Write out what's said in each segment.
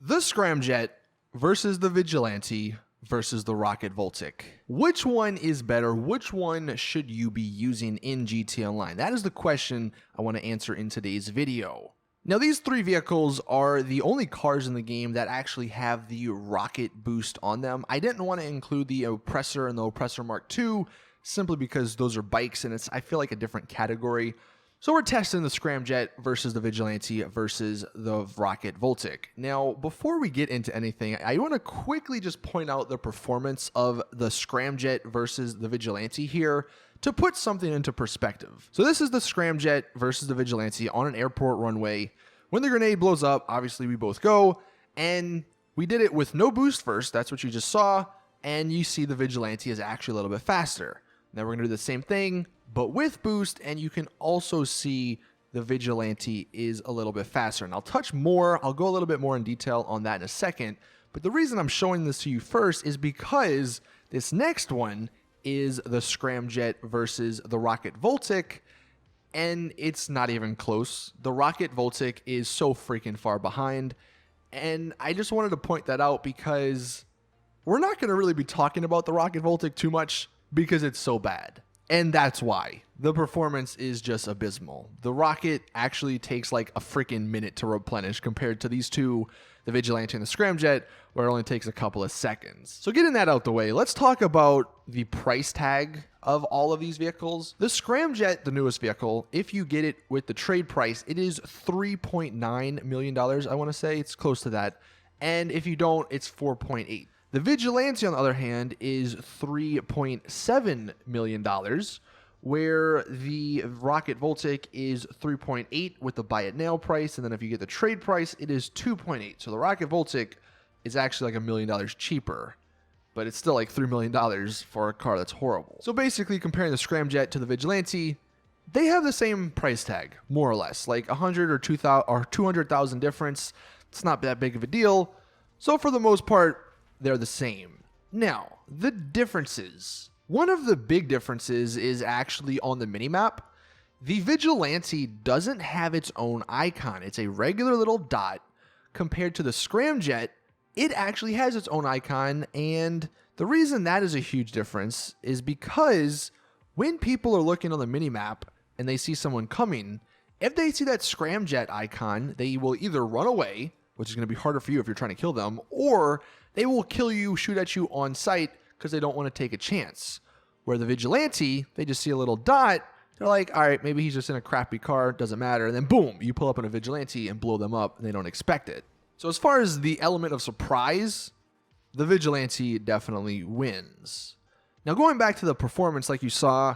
The Scramjet versus the Vigilante versus the Rocket Voltic. Which one is better? Which one should you be using in GTA Online? That is the question I want to answer in today's video. Now, these three vehicles are the only cars in the game that actually have the rocket boost on them. I didn't want to include the Oppressor and the Oppressor Mark II simply because those are bikes and it's, I feel like, a different category. So we're testing the Scramjet versus the Vigilante versus the Rocket Voltic. Now, before we get into anything, I want to quickly just point out the performance of the Scramjet versus the Vigilante here to put something into perspective. So this is the Scramjet versus the Vigilante on an airport runway. When the grenade blows up, obviously we both go, and we did it with no boost first. That's what you just saw, and you see the Vigilante is actually a little bit faster. Now we're going to do the same thing, but with boost, and you can also see the Vigilante is a little bit faster. And I'll touch more, I'll go a little bit more in detail on that in a second, but the reason I'm showing this to you first is because this next one is the Scramjet versus the Rocket Voltic, and it's not even close. The Rocket Voltic is so freaking far behind, and I just wanted to point that out because we're not going to really be talking about the Rocket Voltic too much because it's so bad. And that's why. The performance is just abysmal. The Rocket actually takes like a freaking minute to replenish compared to these two, the Vigilante and the Scramjet, where it only takes a couple of seconds. So getting that out the way, let's talk about the price tag of all of these vehicles. The Scramjet, the newest vehicle, if you get it with the trade price, it is $3.9 million, I want to say. It's close to that. And if you don't, it's 4.8. The Vigilante, on the other hand, is $3.7 million, where the Rocket Voltic is 3.8 with the buy it now price, and then if you get the trade price, it is 2.8. So the Rocket Voltic is actually like $1 million cheaper, but it's still like $3 million for a car that's horrible. So basically, comparing the Scramjet to the Vigilante, they have the same price tag, more or less, like 100 or 200,000 difference. It's not that big of a deal. So for the most part, they're the same. Now, the differences. One of the big differences is actually on the minimap. The Vigilante doesn't have its own icon. It's a regular little dot. Compared to the Scramjet, it actually has its own icon, and the reason that is a huge difference is because when people are looking on the minimap and they see someone coming, if they see that Scramjet icon, they will either run away, which is going to be harder for you if you're trying to kill them, or they will kill you, shoot at you on sight because they don't want to take a chance. Where the Vigilante, they just see a little dot, they're like, all right, maybe he's just in a crappy car, doesn't matter, and then boom, you pull up on a Vigilante and blow them up, and they don't expect it. So as far as the element of surprise, the Vigilante definitely wins. Now going back to the performance like you saw,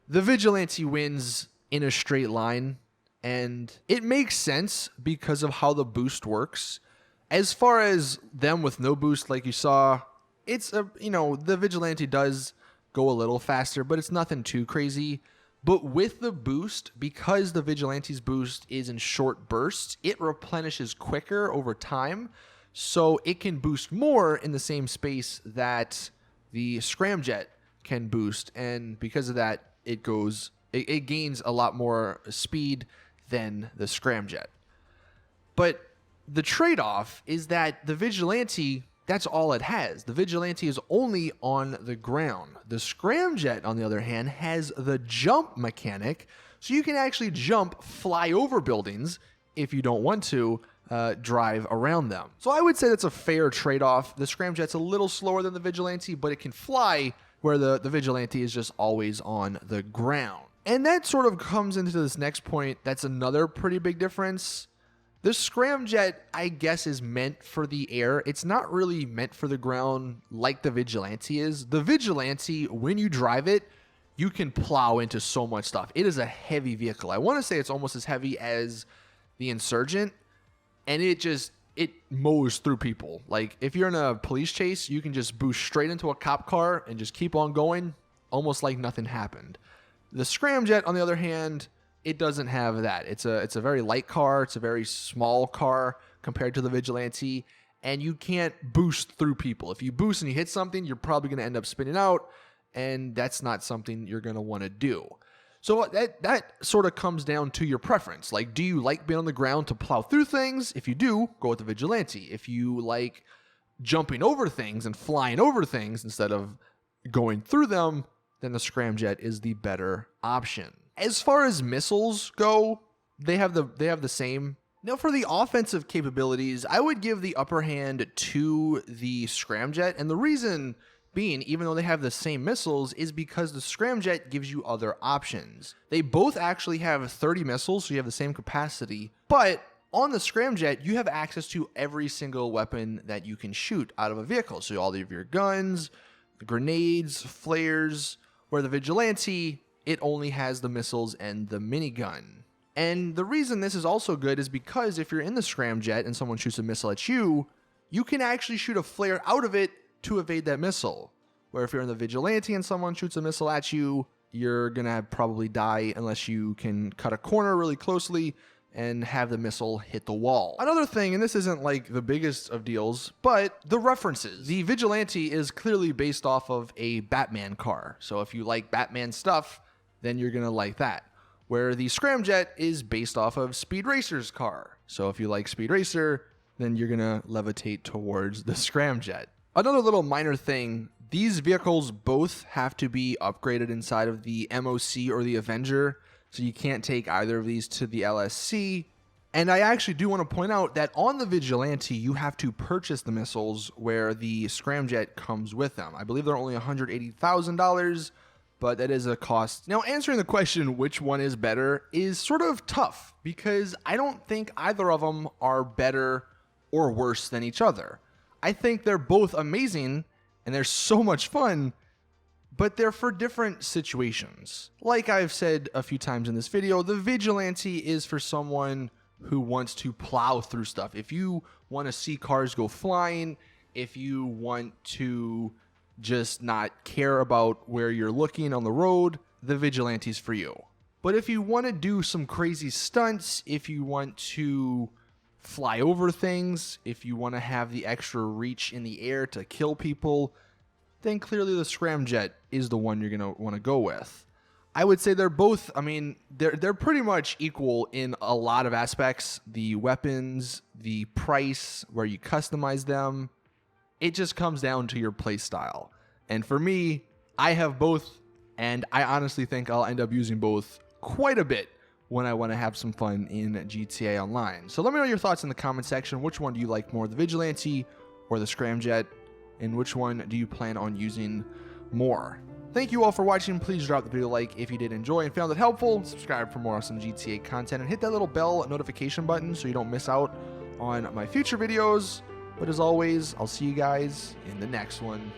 the Vigilante wins in a straight line, and it makes sense because of how the boost works. As far as them with no boost, like you saw, it's the Vigilante does go a little faster, but it's nothing too crazy. But with the boost, because the Vigilante's boost is in short bursts, it replenishes quicker over time, so it can boost more in the same space that the Scramjet can boost, and because of that, it gains a lot more speed than the Scramjet. But the trade-off is that the Vigilante, that's all it has. The Vigilante is only on the ground. The Scramjet, on the other hand, has the jump mechanic, so you can actually jump, fly over buildings if you don't want to drive around them. So I would say that's a fair trade-off. The Scramjet's a little slower than the Vigilante, but it can fly, where the Vigilante is just always on the ground. And that sort of comes into this next point. That's another pretty big difference. The Scramjet, I guess, is meant for the air. It's not really meant for the ground like the Vigilante is. The Vigilante, when you drive it, you can plow into so much stuff. It is a heavy vehicle. I want to say it's almost as heavy as the Insurgent, and it mows through people. Like, if you're in a police chase, you can just boost straight into a cop car and just keep on going, almost like nothing happened. The Scramjet, on the other hand, it doesn't have that. It's a very light car. It's a very small car compared to the Vigilante, and you can't boost through people. If you boost and you hit something, you're probably going to end up spinning out, and that's not something you're going to want to do. So that sort of comes down to your preference. Like, do you like being on the ground to plow through things? If you do, go with the Vigilante. If you like jumping over things and flying over things instead of going through them, then the Scramjet is the better option. As far as missiles go, they have the same. Now, for the offensive capabilities, I would give the upper hand to the Scramjet, and the reason being, even though they have the same missiles, is because the Scramjet gives you other options. They both actually have 30 missiles, so you have the same capacity, but on the Scramjet, you have access to every single weapon that you can shoot out of a vehicle. So all of your guns, grenades, flares, where the Vigilante, it only has the missiles and the minigun. And the reason this is also good is because if you're in the Scramjet and someone shoots a missile at you, you can actually shoot a flare out of it to evade that missile. Where if you're in the Vigilante and someone shoots a missile at you, you're gonna probably die unless you can cut a corner really closely and have the missile hit the wall. Another thing, and this isn't like the biggest of deals, but the references. The Vigilante is clearly based off of a Batman car. So if you like Batman stuff, then you're gonna like that. Where the Scramjet is based off of Speed Racer's car. So if you like Speed Racer, then you're gonna levitate towards the Scramjet. Another little minor thing, these vehicles both have to be upgraded inside of the MOC or the Avenger, so you can't take either of these to the LSC. And I actually do want to point out that on the Vigilante, you have to purchase the missiles where the Scramjet comes with them. I believe they're only $180,000, but that is a cost. Now, answering the question which one is better is sort of tough because I don't think either of them are better or worse than each other. I think they're both amazing and they're so much fun, but they're for different situations. Like I've said a few times in this video, the Vigilante is for someone who wants to plow through stuff. If you want to see cars go flying, if you want to just not care about where you're looking on the road, the Vigilante's for you. But if you want to do some crazy stunts, if you want to fly over things, if you want to have the extra reach in the air to kill people, then clearly the Scramjet is the one you're going to want to go with. I would say they're both, I mean, they're pretty much equal in a lot of aspects. The weapons, the price, where you customize them, it just comes down to your play style. And for me, I have both, and I honestly think I'll end up using both quite a bit when I want to have some fun in GTA Online. So let me know your thoughts in the comment section. Which one do you like more, the Vigilante or the Scramjet? And which one do you plan on using more? Thank you all for watching. Please drop the video a like if you did enjoy and found it helpful. Subscribe for more awesome GTA content and hit that little bell notification button so you don't miss out on my future videos. But as always, I'll see you guys in the next one.